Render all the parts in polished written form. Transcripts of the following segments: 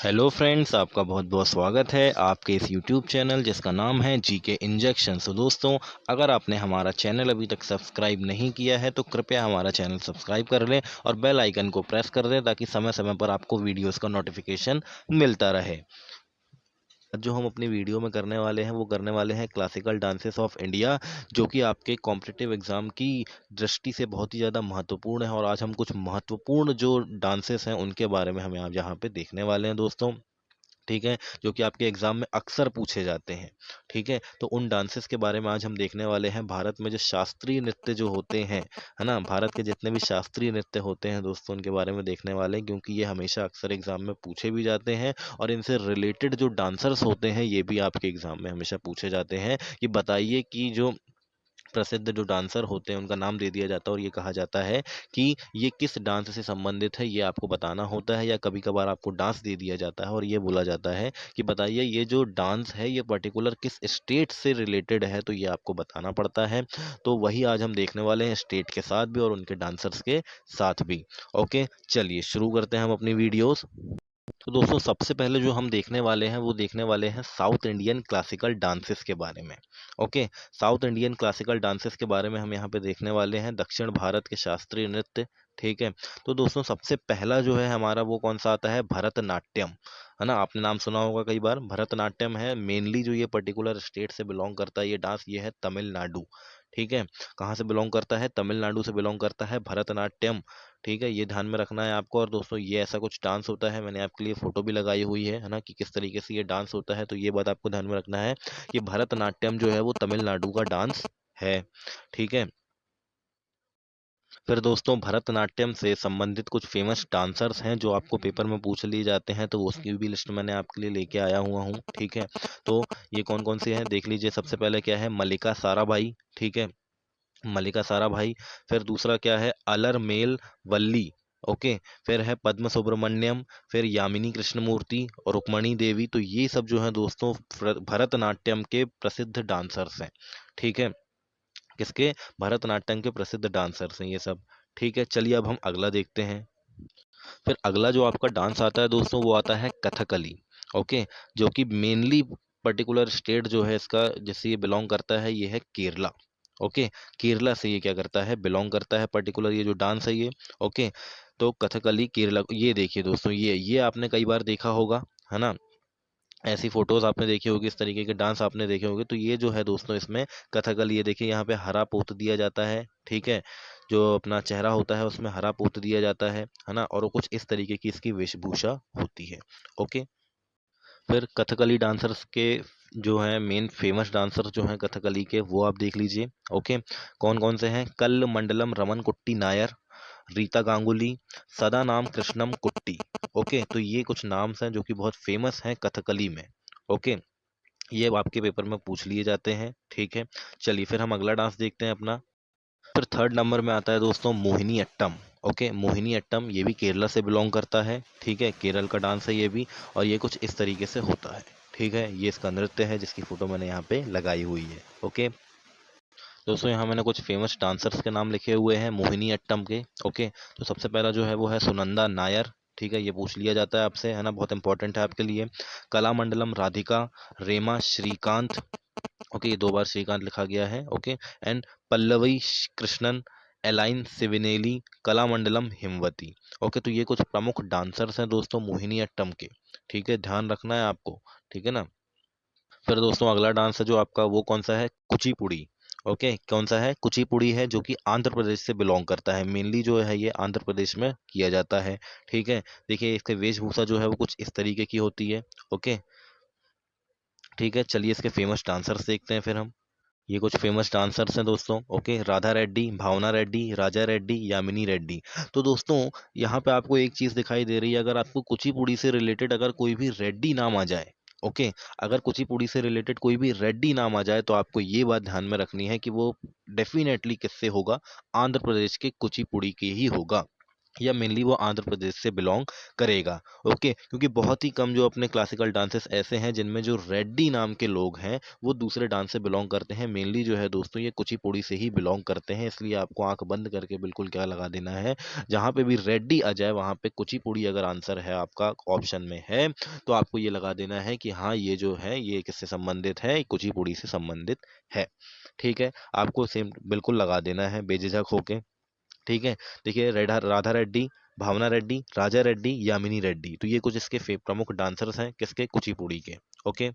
Hello friends, आपका बहुत बहुत स्वागत है आपके इस यूट्यूब चैनल जिसका नाम है जीके इंजेक्शन। सो दोस्तों, अगर आपने हमारा चैनल अभी तक सब्सक्राइब नहीं किया है तो कृपया हमारा चैनल सब्सक्राइब कर लें और बेल आइकन को प्रेस कर दें ताकि समय समय पर आपको वीडियोस का नोटिफिकेशन मिलता रहे। जो हम अपनी वीडियो में करने वाले हैं वो करने वाले हैं क्लासिकल डांसेस ऑफ इंडिया, जो कि आपके कॉम्पिटिटिव एग्जाम की दृष्टि से बहुत ही ज़्यादा महत्वपूर्ण है। और आज हम कुछ महत्वपूर्ण जो डांसेस हैं उनके बारे में हम यहाँ पे देखने वाले हैं दोस्तों। ठीक है, जो कि आपके एग्जाम में अक्सर पूछे जाते हैं। ठीक है, तो उन डांसेस के बारे में आज हम देखने वाले हैं। भारत में जो शास्त्रीय नृत्य जो होते हैं, है ना, भारत के जितने भी शास्त्रीय नृत्य होते हैं दोस्तों, उनके बारे में देखने वाले हैं, क्योंकि ये हमेशा अक्सर एग्जाम में पूछे भी जाते हैं। और इनसे रिलेटेड जो डांसर्स होते हैं ये भी आपके एग्जाम में हमेशा पूछे जाते हैं कि बताइए कि जो प्रसिद्ध जो डांसर होते हैं उनका नाम दे दिया जाता है और ये कहा जाता है कि ये किस डांस से संबंधित है, ये आपको बताना होता है। या कभी कभार आपको डांस दे दिया जाता है और ये बोला जाता है कि बताइए ये जो डांस है ये पर्टिकुलर किस स्टेट से रिलेटेड है, तो ये आपको बताना पड़ता है। तो वही आज हम देखने वाले हैं, स्टेट के साथ भी और उनके डांसर्स के साथ भी। ओके, चलिए शुरू करते हैं हम अपनी वीडियोस। तो दोस्तों, सबसे पहले जो हम देखने वाले हैं वो देखने वाले हैं साउथ इंडियन क्लासिकल डांसेस के बारे में। Okay, south Indian classical dances के बारे में हम यहाँ पे देखने वाले हैं दक्षिण भारत के शास्त्रीय नृत्य। ठीक है, तो दोस्तों सबसे पहला जो है हमारा वो कौन सा आता है, भरतनाट्यम। है ना, आपने नाम सुना होगा कई बार। भरतनाट्यम है मेनली जो ये पर्टिकुलर स्टेट से बिलोंग करता है ये डांस, ये है तमिलनाडु। ठीक है, कहाँ से बिलोंग करता है, तमिलनाडु से बिलोंग करता है भरतनाट्यम। ठीक है, ये ध्यान में रखना है आपको। और दोस्तों ये ऐसा कुछ डांस होता है, मैंने आपके लिए फोटो भी लगाई हुई है ना, कि किस तरीके से ये डांस होता है। तो ये बात आपको ध्यान में रखना है कि भरतनाट्यम जो है वो तमिलनाडु का डांस है। ठीक है, फिर दोस्तों भरतनाट्यम से संबंधित कुछ फेमस डांसर्स हैं जो आपको पेपर में पूछ लिए जाते हैं, तो उसकी भी लिस्ट मैंने आपके लिए लेके आया हुआ हूँ। ठीक है, तो ये कौन कौन से हैं देख लीजिए। सबसे पहले क्या है, मल्लिका साराभाई। ठीक है, मल्लिका साराभाई। फिर दूसरा क्या है, अलर मेल वल्ली। ओके, फिर है पद्म सुब्रमण्यम, फिर यामिनी कृष्णमूर्ति और रुक्मणी देवी। तो ये सब जो है दोस्तों भरतनाट्यम के प्रसिद्ध डांसर्स हैं। ठीक है, किसके, भरतनाट्यम के प्रसिद्ध डांसर्स हैं ये सब। ठीक है, चलिए अब हम अगला देखते हैं। फिर अगला जो आपका डांस आता है दोस्तों वो आता है कथकली। ओके, जो कि मेनली पर्टिकुलर स्टेट जो है इसका जिससे ये बिलोंग करता है ये है केरला। ओके, केरला से ये क्या करता है, बिलोंग करता है पर्टिकुलर ये जो डांस है ये। ओके, तो कथकली केरला, ये देखिए दोस्तों, ये आपने कई बार देखा होगा, है ना, ऐसी फोटोज आपने देखी होगी, इस तरीके के डांस आपने देखे होंगे। तो ये जो है दोस्तों इसमें कथकली, ये देखिए यहाँ पे हरा पोत दिया जाता है। ठीक है, जो अपना चेहरा होता है उसमें हरा पोत दिया जाता है ना, और वो कुछ इस तरीके की इसकी वेशभूषा होती है। ओके, फिर कथकली डांसर्स के जो है मेन फेमस डांसर्स जो हैं कथकली के वो आप देख लीजिए। ओके, कौन कौन से हैं, कल मंडलम रमन कुट्टी नायर, रीता गांगुली, सदा नाम कृष्णम कुट्टी। ओके, तो ये कुछ नाम्स हैं जो कि बहुत फेमस हैं कथकली में। ओके, ये आपके पेपर में पूछ लिए जाते हैं। ठीक है, चलिए फिर हम अगला डांस देखते हैं अपना। फिर थर्ड नंबर में आता है दोस्तों मोहिनी अट्टम। ओके, मोहिनी अट्टम ये भी केरला से बिलोंग करता है। ठीक है, केरल का डांस है ये भी, और ये कुछ इस तरीके से होता है। ठीक है, ये इसका नृत्य है जिसकी फोटो मैंने यहाँ पे लगाई हुई है। ओके दोस्तों, यहाँ मैंने कुछ फेमस डांसर्स के नाम लिखे हुए हैं मोहिनी अट्टम के। ओके, तो सबसे पहला जो है वो है सुनंदा नायर। ठीक है, ये पूछ लिया जाता है आपसे, है ना, बहुत इंपॉर्टेंट है आपके लिए। कलामंडलम राधिका, रेमा श्रीकांत। ओके, ये दो बार श्रीकांत लिखा गया है। Okay, and Pallavi Krishnan, Aline Civinelli, Kalamandalam Himavathi. Okay, तो ये कुछ प्रमुख डांसर्स हैं दोस्तों मोहिनी अट्टम के। ठीक है, ध्यान रखना है आपको। ठीक है ना, फिर दोस्तों अगला डांस है जो आपका वो कौन सा है, कुचिपुड़ी। ओके, कौन सा है, कुचिपुड़ी है, जो कि आंध्र प्रदेश से बिलोंग करता है। मेनली जो है ये आंध्र प्रदेश में किया जाता है। ठीक है, देखिए इसके वेशभूषा जो है वो कुछ इस तरीके की होती है। ओके, ठीक है, चलिए इसके फेमस डांसर्स देखते हैं फिर हम। ये कुछ फेमस डांसर्स हैं दोस्तों। ओके, राधा रेड्डी, भावना रेड्डी, राजा रेड्डी, यामिनी रेड्डी। तो दोस्तों यहाँ पे आपको एक चीज दिखाई दे रही है, अगर आपको कुचिपुड़ी से रिलेटेड अगर कोई भी रेड्डी नाम आ जाए, ओके, अगर कुचिपुड़ी से रिलेटेड कोई भी रेड्डी नाम आ जाए तो आपको ये बात ध्यान में रखनी है कि वो डेफिनेटली किससे होगा, आंध्र प्रदेश के कुचिपुड़ी के ही होगा। या मेनली वो आंध्र प्रदेश से बिलोंग करेगा। ओके, क्योंकि बहुत ही कम जो अपने क्लासिकल डांसेस ऐसे हैं जिनमें जो रेड्डी नाम के लोग हैं वो दूसरे डांस से बिलोंग करते हैं। मेनली जो है दोस्तों ये कुचिपुड़ी से ही बिलोंग करते हैं, इसलिए आपको आंख बंद करके बिल्कुल क्या लगा देना है, जहाँ पे भी रेड्डी आ जाए वहाँ पे कुचिपुड़ी अगर आंसर है आपका ऑप्शन में है तो आपको ये लगा देना है कि हाँ ये जो है ये किससे संबंधित है, कुचिपुड़ी से संबंधित है। ठीक है, आपको सेम बिल्कुल लगा देना है बेझिझक होके। ठीक है, देखिए राधा रेड्डी, भावना रेड्डी, राजा रेड्डी, यामिनी रेड्डी, तो ये कुछ इसके प्रमुख डांसर्स हैं किसके, कुचिपुड़ी के। ओके,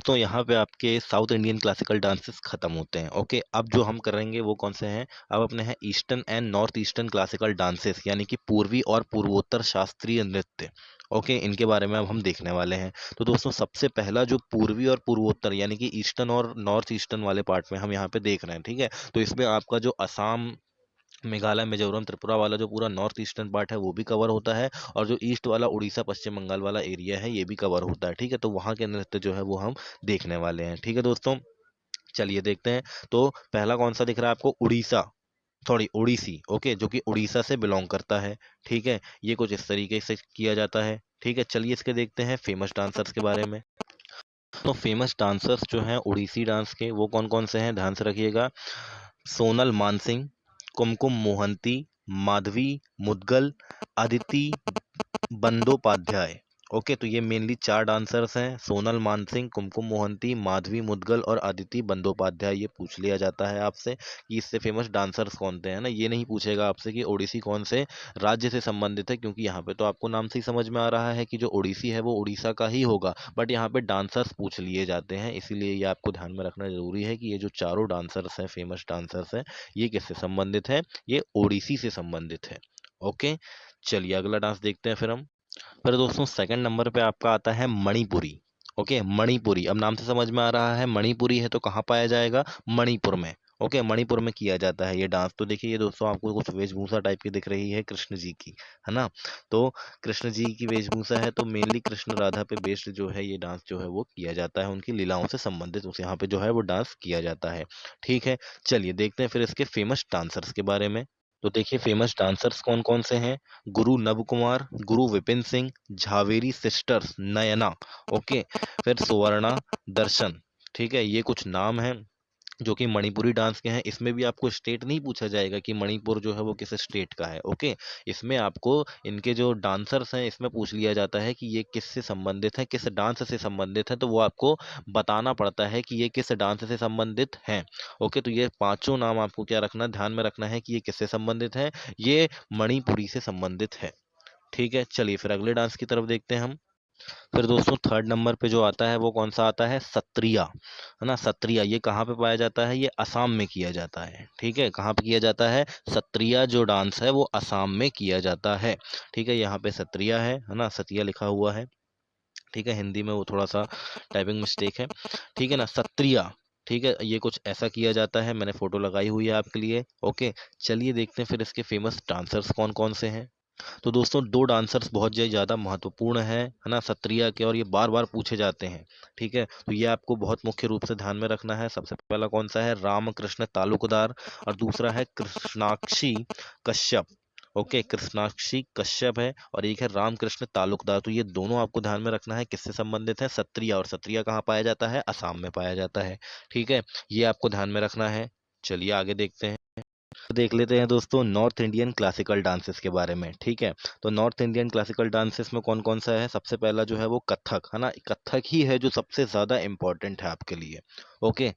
तो यहाँ पे आपके साउथ इंडियन क्लासिकल डांसेस खत्म होते हैं। ओके, अब जो हम करेंगे वो कौन से हैं, अब अपने हैं eastern and north eastern classical dances, यानी कि पूर्वी और पूर्वोत्तर शास्त्रीय नृत्य। ओके, इनके बारे में अब हम देखने वाले हैं। तो दोस्तों सबसे पहला जो पूर्वी और पूर्वोत्तर यानी कि ईस्टर्न और नॉर्थ ईस्टर्न वाले पार्ट में हम यहाँ पे देख रहे हैं। ठीक है, तो इसमें आपका जो असम, मेघालय, मिजोरम, त्रिपुरा वाला जो पूरा नॉर्थ ईस्टर्न पार्ट है वो भी कवर होता है, और जो ईस्ट वाला उड़ीसा, पश्चिम बंगाल वाला एरिया है ये भी कवर होता है। ठीक है, तो वहाँ के नृत्य जो है वो हम देखने वाले हैं। ठीक है दोस्तों, चलिए देखते हैं। तो पहला कौन सा दिख रहा है आपको, उड़ीसा, सॉरी उड़ीसी। ओके, जो कि उड़ीसा से बिलोंग करता है। ठीक है, ये कुछ इस तरीके से किया जाता है। ठीक है, चलिए इसके देखते हैं फेमस डांसर्स के बारे में। तो फेमस डांसर्स जो हैं उड़ीसी डांस के वो कौन कौन से हैं, ध्यान से रखिएगा। सोनल मानसिंह, कुमकुम मोहंती, माधवी मुदगल, अदिति बंदोपाध्याय। ओके, तो ये मेनली चार डांसर्स हैं, सोनल मानसिंह, कुमकुम मोहंती, माधवी मुदगल और अदिति बंदोपाध्याय। ये पूछ लिया जाता है आपसे कि इससे फेमस डांसर्स कौन थे, है ना। ये नहीं पूछेगा आपसे कि ओडिसी कौन से राज्य से संबंधित है, क्योंकि यहाँ पे तो आपको नाम से ही समझ में आ रहा है कि जो ओडिसी है वो उड़ीसा का ही होगा, बट यहाँ पे डांसर्स पूछ लिए जाते हैं, इसीलिए ये आपको ध्यान में रखना जरूरी है कि ये जो चारों डांसर्स हैं, फेमस डांसर्स हैं, ये किससे संबंधित है, ये ओडिसी से संबंधित है। ओके, चलिए अगला डांस देखते हैं फिर हम। फिर दोस्तों सेकंड नंबर पे आपका आता है मणिपुरी। ओके, मणिपुरी, अब नाम से समझ में आ रहा है मणिपुरी है तो कहाँ पाया जाएगा, मणिपुर में। ओके, मणिपुर में किया जाता है ये डांस। तो देखिए ये दोस्तों आपको कुछ वेशभूषा टाइप की दिख रही है कृष्ण जी की, है ना। तो कृष्ण जी की वेशभूषा है, तो मेनली कृष्ण राधा पे बेस्ड जो है ये डांस जो है वो किया जाता है, उनकी लीलाओं से संबंधित उस यहाँ पे जो है वो डांस किया जाता है। ठीक है, चलिए देखते हैं फिर इसके फेमस डांसर्स के बारे में। तो देखिए फेमस डांसर्स कौन कौन से हैं, गुरु नव कुमार, गुरु विपिन सिंह, झावेरी सिस्टर्स, नयना। ओके, फिर सुवर्णा, दर्शन। ठीक है, ये कुछ नाम हैं जो कि मणिपुरी डांस के हैं। इसमें भी आपको स्टेट नहीं पूछा जाएगा कि मणिपुर जो है वो किस स्टेट का है। ओके, इसमें आपको इनके जो डांसर्स हैं इसमें पूछ लिया जाता है कि ये किस से संबंधित है, किस डांस से संबंधित है, तो वो आपको बताना पड़ता है कि ये किस डांस से संबंधित हैं। ओके, तो ये पांचों नाम आपको क्या रखना, ध्यान में रखना है कि ये किससे संबंधित है, ये मणिपुरी से संबंधित है। ठीक है, चलिए फिर अगले डांस की तरफ देखते हैं हम। फिर दोस्तों थर्ड नंबर पे जो आता है वो कौन सा आता है, सत्रिया, है ना। सत्रिया ये कहाँ पे पाया जाता है, ये असम में किया जाता है। ठीक है, कहाँ पे किया जाता है, सत्रिया जो डांस है वो असम में किया जाता है। ठीक है, यहाँ पे सत्रिया है ना, सतिया लिखा हुआ है। ठीक है, हिंदी में वो थोड़ा सा टाइपिंग मिस्टेक है। ठीक है ना, सत्रिया। ठीक है, ये कुछ ऐसा किया जाता है, मैंने फोटो लगाई हुई है आपके लिए। ओके, चलिए देखते हैं फिर इसके फेमस डांसर्स कौन कौन से हैं। तो दोस्तों दो डांसर्स बहुत ज़्यादा महत्वपूर्ण है ना, सत्रिया के, और ये बार बार पूछे जाते हैं। ठीक है, तो ये आपको बहुत मुख्य रूप से ध्यान में रखना है। सबसे पहला कौन सा है, रामकृष्ण तालुकदार, और दूसरा है कृष्णाक्षी कश्यप। ओके, कृष्णाक्षी कश्यप है और एक है रामकृष्ण तालुकदार। तो ये दोनों आपको ध्यान में रखना है किससे संबंधित है, सत्रिया, और सत्रिया कहाँ पाया जाता है, असम में पाया जाता है। ठीक है, ये आपको ध्यान में रखना है। चलिए आगे देखते हैं। तो देख लेते हैं दोस्तों नॉर्थ इंडियन क्लासिकल डांसेस के बारे में। ठीक है, तो नॉर्थ इंडियन क्लासिकल डांसेस में कौन कौन सा है, सबसे पहला जो है वो कथक, है ना। कथक ही है जो सबसे ज़्यादा इम्पोर्टेंट है आपके लिए। ओके,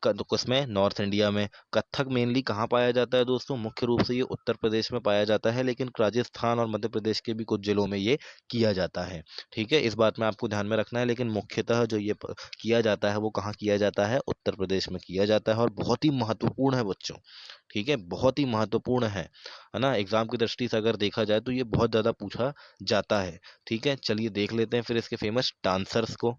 तो उसमें नॉर्थ इंडिया में कथक मेनली कहाँ पाया जाता है दोस्तों, मुख्य रूप से ये उत्तर प्रदेश में पाया जाता है, लेकिन राजस्थान और मध्य प्रदेश के भी कुछ जिलों में ये किया जाता है। ठीक है, इस बात में आपको ध्यान में रखना है, लेकिन मुख्यतः जो ये किया जाता है वो कहाँ किया जाता है, उत्तर प्रदेश में किया जाता है, और बहुत ही महत्वपूर्ण है बच्चों। ठीक है, बहुत ही महत्वपूर्ण है ना। एग्जाम की दृष्टि से अगर देखा जाए तो ये बहुत ज़्यादा पूछा जाता है। ठीक है, चलिए देख लेते हैं फिर इसके फेमस डांसर्स को।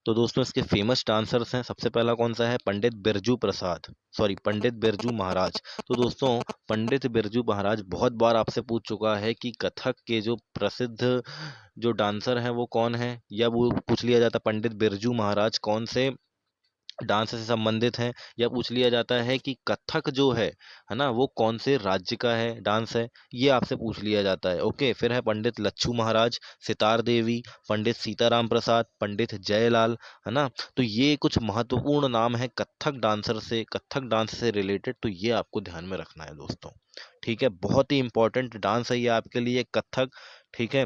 तो दोस्तों इसके फेमस डांसर्स हैं, सबसे पहला कौन सा है, पंडित बिरजू प्रसाद, सॉरी पंडित बिरजू महाराज। तो दोस्तों पंडित बिरजू महाराज बहुत बार आपसे पूछ चुका है कि कथक के जो प्रसिद्ध जो डांसर हैं वो कौन है, या वो पूछ लिया जाता पंडित बिरजू महाराज कौन से डांस से संबंधित हैं, या पूछ लिया जाता है कि कथक जो है ना, वो कौन से राज्य का है डांस है, ये आपसे पूछ लिया जाता है। ओके, फिर है पंडित लच्छू महाराज, सितार देवी, पंडित सीताराम प्रसाद, पंडित जयलाल, है ना। तो ये कुछ महत्वपूर्ण नाम है कथक डांसर से, कथक डांस से रिलेटेड, तो ये आपको ध्यान में रखना है दोस्तों। ठीक है, बहुत ही इंपॉर्टेंट डांस है ये आपके लिए कथक। ठीक है,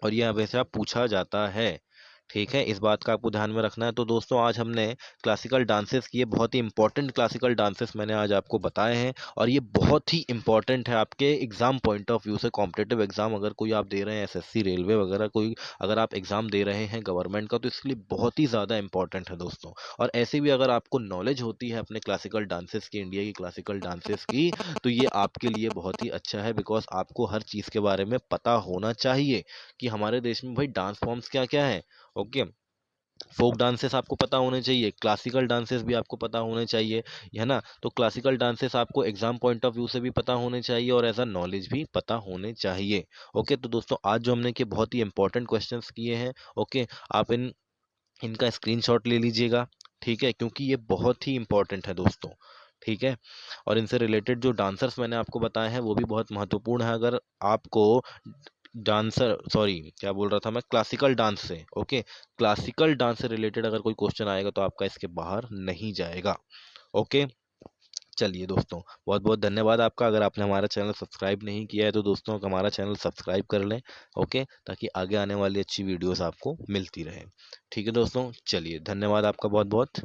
और ये हमेशा पूछा जाता है। ठीक है, इस बात का आपको ध्यान में रखना है। तो दोस्तों आज हमने क्लासिकल डांसेस किए, बहुत ही इंपॉर्टेंट क्लासिकल डांसेस मैंने आज आपको बताए हैं, और ये बहुत ही इंपॉर्टेंट है आपके एग्जाम पॉइंट ऑफ व्यू से। कॉम्पिटेटिव एग्जाम अगर कोई आप दे रहे हैं, एसएससी रेलवे वगैरह कोई अगर आप एग्जाम दे रहे हैं गवर्नमेंट का, तो इसके लिए बहुत ही ज़्यादा इंपॉर्टेंट है दोस्तों। और ऐसे भी अगर आपको नॉलेज होती है अपने क्लासिकल डांसेस की, इंडिया की क्लासिकल डांसेस की, तो ये आपके लिए बहुत ही अच्छा है, बिकॉज आपको हर चीज़ के बारे में पता होना चाहिए कि हमारे देश में भाई डांस फॉर्म्स क्या क्या है। ओके, फोक डांसेस आपको पता होने चाहिए, क्लासिकल डांसेस भी आपको पता होने चाहिए, है ना। तो क्लासिकल डांसेस आपको एग्जाम पॉइंट ऑफ व्यू से भी पता होने चाहिए, और एज अ नॉलेज भी पता होने चाहिए। ओके, तो दोस्तों आज जो हमने के बहुत ही इंपॉर्टेंट क्वेश्चंस किए हैं, ओके, आप इनका स्क्रीनशॉट ले लीजिएगा। ठीक है, क्योंकि ये बहुत ही इंपॉर्टेंट है दोस्तों। ठीक है, और इनसे रिलेटेड जो डांसर्स मैंने आपको बताए हैं वो भी बहुत महत्वपूर्ण है। अगर आपको डांसर, सॉरी क्या बोल रहा था मैं, क्लासिकल डांस से, ओके, क्लासिकल डांस से रिलेटेड अगर कोई क्वेश्चन आएगा तो आपका इसके बाहर नहीं जाएगा। ओके, चलिए दोस्तों, बहुत बहुत धन्यवाद आपका। अगर आपने हमारा चैनल सब्सक्राइब नहीं किया है तो दोस्तों हमारा चैनल सब्सक्राइब कर लें। ओके, ताकि आगे आने वाली अच्छी वीडियोस आपको मिलती रहे। ठीक है दोस्तों, चलिए धन्यवाद आपका बहुत बहुत।